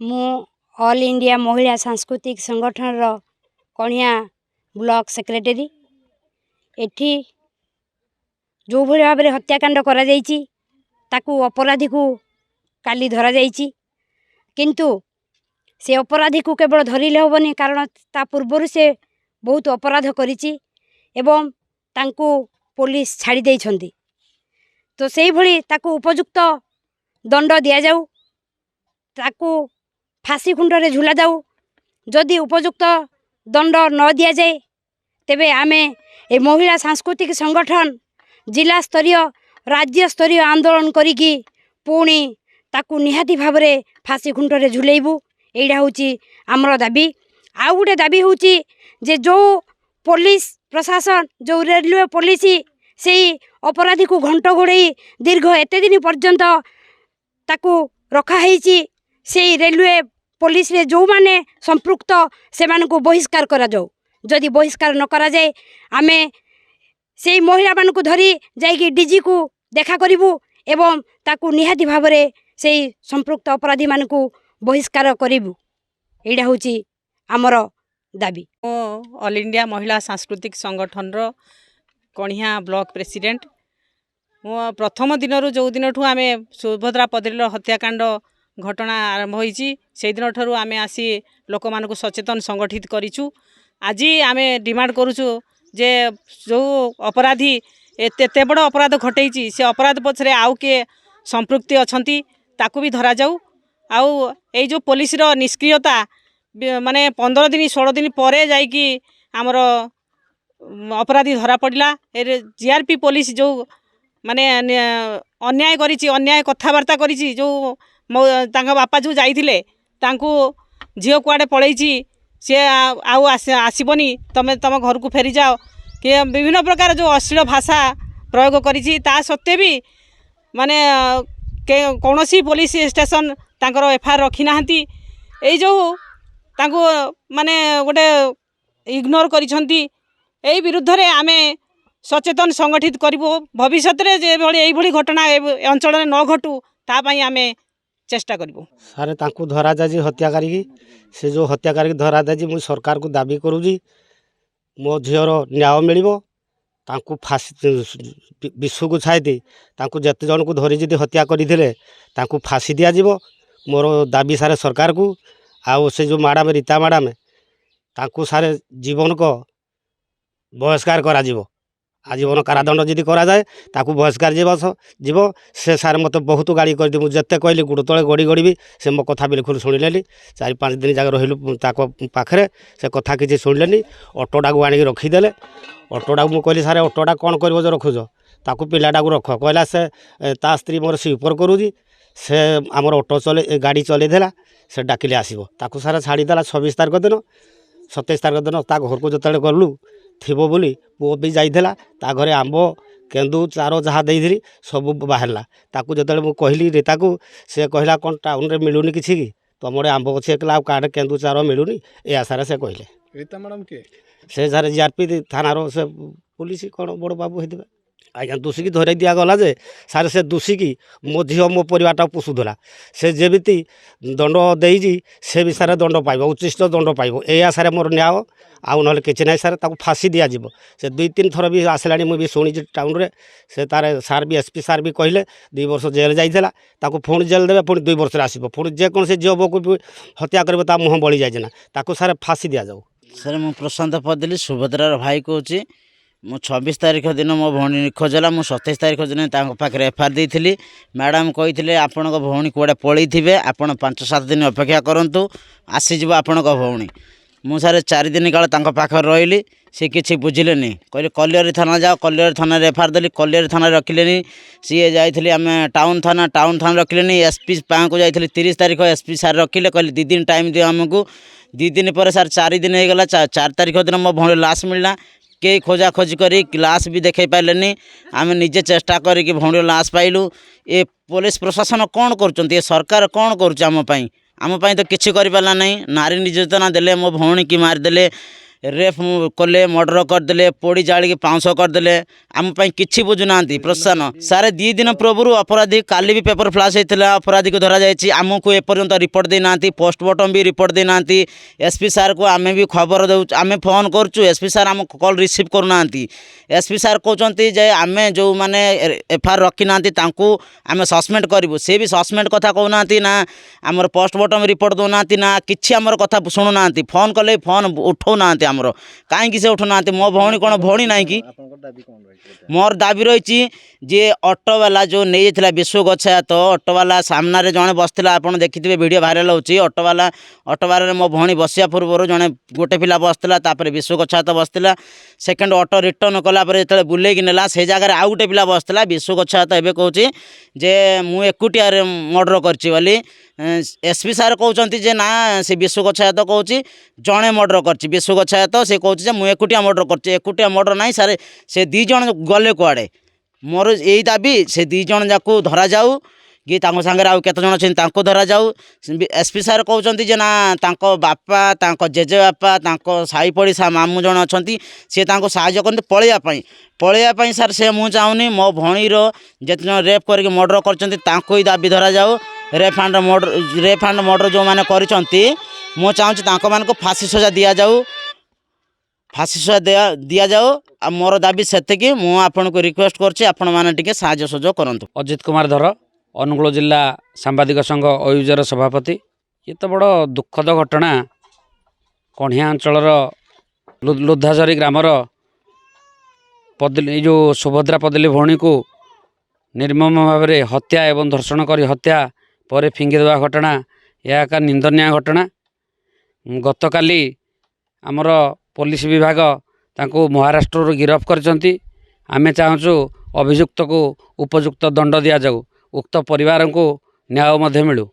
मु all India महिला सांस्कृतिक संगठन रो कणिया ब्लॉक सेक्रेटरी। एठी जो भली भाव हत्याकांड करा जायछि ताकू अपराधी को काली धरा जायछि, किंतु से अपराधी को केवल धरिले होबनी, कारण ता पूर्व से बहुत अपराध करिछि एवं तांकू पुलिस छाड़ी देइछन्ति। तो सेही भली ताकू उपयुक्त दंड दिया जाऊ, ताकू फांसी खुंडरे झुला जाऊ। जदि उपयुक्त दंड न दिया जाए तेबे आमे ए महिला सांस्कृतिक संगठन जिला स्तरीय राज्य स्तरीय आंदोलन करिकी पुणी ताकू निहाती भावरे फांसी खुंटरे झुलेबू। एइडा होची आमर दाबी। आउ गोटे दाबी होची जे जो पुलिस प्रशासन जो रेलवे पुलिस से अपराधी को घंट घोड़े दीर्घ एते दिन पर्यंत ताकू रखा है, से रेलवे पुलिस रे जो माने संपृक्त से मानकु बहिष्कार करा जाऊ। जदि बहिष्कार न करा जाए आमे से महिला मानकु धरी जाइकी डीजी को देखा करिवु एवं ताकू निहाती भावरे से संपृक्त अपराधी मानकु बहिष्कार करिवु। एइडा होची आमर दाबी। ऑल इंडिया महिला सांस्कृतिक संगठन रो कणिया ब्लॉक प्रेसिडेंट। मो प्रथम दिन जो दिन ठू आमे सुभद्रा पदरी हत्याकांड घटना आरंभ होईची से दिन ठू आमे आसी लोक मानकु सचेतन संगठित करिछु। आज आमे डिमांड करूछु जे जो अपराधी एते बड़ अपराध घटैची से अपराध पछरे आउ के संपृक्ति अछंती ताकू भी धरा जाऊ। आउ ए जो पुलिस रो निष्क्रियता माने 15 दिन 16 दिन परे जाइकी आमर अपराधी धरा पड़ला। जीआरपी पुलिस जो माने अन्याय करिची, अन्याय कथबार्ता करिची, जो तांका बापा जो जाइथिले तांको झियो कुआडे पळैची से आउ आसीबनी, तमे तम घर को फेरी जाओ कि विभिन्न प्रकार जो अश्लील भाषा प्रयोग करिची। ता सत्ते भी माने कौनसी पुलिस स्टेशन तांकर एफआईआर रखी नाहंती। ए जो तांको माने गोटे इग्नोर करिसंती। एई विरुद्ध रे आमे सचेतन संगठित करिवो। भविष्य रे जे भली एई भली घटना अंचल रे न घटू ता पई आमे चेष्टा करिवो। सारे तांको धरा जाजी हत्याकारी की, से जो हत्याकारी धरा जाजी मु सरकार को दाबी करूजी मो झियर न्याय मिलिबो। तांको फांसी विश्व को छाइदे तांको जते जन को धरी जदी हत्या करिथिले तांको फांसी दिया जिवो। मोर दाबी सारे सरकार को। आउ से जो मैडम रीता मैडम तांको सारे जीवन को बहिष्कार करा जिवो। आजीवन कारादंड जदि करा जाए ताकू बहिष्कार जीव। से सारे मत बहुत गाड़ी कर मुझे जिते कहली गुड़ तले गड़ी गड़ी भी से मो कथा बिल्कुल शुणिले। 4-5 दिन जाक रही पाखे से कथा किसी शुणिले। ऑटोटा को आनिक रखीदे। ऑटोटा को कहली सारे ऑटोटा कौन कर जो रखुच ताकू पिलाटा को रख कहला से ता स्त्री मोर स्वीपर करूँगी। से आमर ऑटो चले गाड़ी चले देला से डाकिले आसो ताकू सारे छाड़ीदेला। 26 तारिख दिन 27 तारिख दिन ता घर को जो गलु थिबो बोली पुओ भी जाइला ता घरे आंब केंदू चारो जहाँ देइथिली सब बाहरला। ताकू जतले मु कहली रीता को से कहला कौन टाउन रे मिलुनी किछि कि तुम आंब अच्छे एकला काड केंदू चारो मिलुनी ए आशारे से कहले। रीता मैडम के से सारे जीआरपी थाना रो से पुलिस कौन बड़ बाबू हेतिबा आज्ञा दोषी की धरई दिया गला जे सारे से दोषी की मो झील मो परिवारटा पोषुला से जेमिति दंड देजी से भी सारे दंड पाइब, उचिष्ट दंड पाइब। ए आशारे मोर न्याय आउ ना कि ना सारे ताको फांसी दिया जिवो। से 2-3 थर भी आसला मुझे शुणी टाउन रे से तार सार भी एसपी सार भी कहले 2 वर्ष जेल जाइला ताको पुणी जेल देवे पुणी 2 वर्ष आसो पुणी जेकोसी झील बो को हत्या कर मुह बड़ी जाए ताको सारे फांसी दिया जाऊ। सर मु प्रशांत पदली सुभद्रार भाई कहूँ। मु 26 तारिख दिन मो भौणी निखोजला। मु 27 तारिख दिन पाखे एफआईआर देइथिली। मैडम कही आपण भौणी कूड़े पलि थे आपण 5-7 दिन अपेक्षा करूँ आसीज आपण भौणी। मु सारे 4 दिन काल पाखे रही सी किसी बुझिले कहले कलियरी थाना जाओ। कलियरी थाना एफआईआर देली। कलियरी थाना रखिले सी जाइए आम टाउन थाना रखिले। एसपी पाँ को जाइए 30 तारिख एसपी सार रखिले कहले 2 दिन टाइम दियो आमको। 2 दिन पर सार 4 दिन हो गला। 4 तारिख दिन मो भौणी लाश मिलला। के खोजा खोजी करी लाश भी देखे पाइलेनी। आम निजे चेष्टा करी भौणी लाश पाइलु। ए पुलिस प्रशासन कौन कर सरकार कौन करुम तो किसी कर पारा नहीं। नारी निर्यातना देले मो भौणी की मारिदेले। रेप कले मर्डर करदे पोड़ी जाड़ी पाउंस करदे आम कि बुझुना प्रोत्साहन सारे 2 दिन पूर्व अपराधी काली भी पेपर फ्लाश होता अपराधी को धरा जाए आमको एपर्यंत रिपोर्ट देना पोस्टमार्टम भी रिपोर्ट देना एसपी सार को आम भी खबर दे आम फोन करुँ एसपी सार आम कॉल रिसीव करना एसपी सार कहते जे आम जो मैंने एफआईआर रखी ना आम सस्पेंड करूँ सी भी सस्पेंड कथा कहना ना आमर पोस्टमार्टम रिपोर्ट दौना ना कि आमर कथा शुणुना फोन कले फोन उठाऊना आमर कहीं से उठुना मो भौणी कौन भौणी ना कि मोर दाबी रही जे ऑटोवाला जो नहीं जाता विश्व गच्छायत ऑटोवाला सामने जड़े बसला आप देखिए वीडियो भाइराल होची ऑटोवाला मो भौणी बसिया पूर्व जड़े गोटे पिला बसला विश्व गच्छायत बसला सेकेंड ऑटो रिटर्न कलापर जो बुलेक नेला से जगह आउ गोटे पिला बसला विश्व गच्छायत एवं कहूँ जे मु एकुटिया मर्डर करी एसपी सार कहते जे ना से विश्व गच्छायत कहूँ जड़े मर्डर कर विश्व गच्छायत से कहूँ मुझे एकुटिया मर्डर कर मर्डर ना सारे से 2 जन गले कुआड़े मोर यही दाबी से 2 जन जाक धरा जाऊ कि सागर आउ केत जन अच्छे धरा जाऊ एसपी सार कहते जे ना बापा जेजे बापा साई पड़िशा मामू जन अच्छा सी साहय करते पलैयापाई सार से मुझे चाहूनी मो भौणीर जिते जन रेप करके मर्डर कर दाबी धरा जाऊ रेप एंड मर्डर जो मैंने कर चाहूँ फांसी सजा दि जाऊ फांसी सजा दि जाऊ आ मोर दाबी से मुझे को रिक्वेस्ट करके साहय सहयोग करूँ। अजित कुमार धर अनुगुल जिला सांबादिक संघ अयुजर सभापति ये तो बड़ दुखद घटना कणिया अंचल लुधाझरी ग्रामर पदली जो सुभद्रा पदली भौणी को निर्मम भाव में हत्या एवं धर्षण कर हत्या पर फिंगी देवा घटना यह एक निंदनीय घटना। गतकाली आमर पुलिस विभाग तांको महाराष्ट्र गिरफ्त करछंती आमे चाहूँ अभियुक्त को उपयुक्त दंड दि जाऊ उक्त परिवार को न्याय मिलू।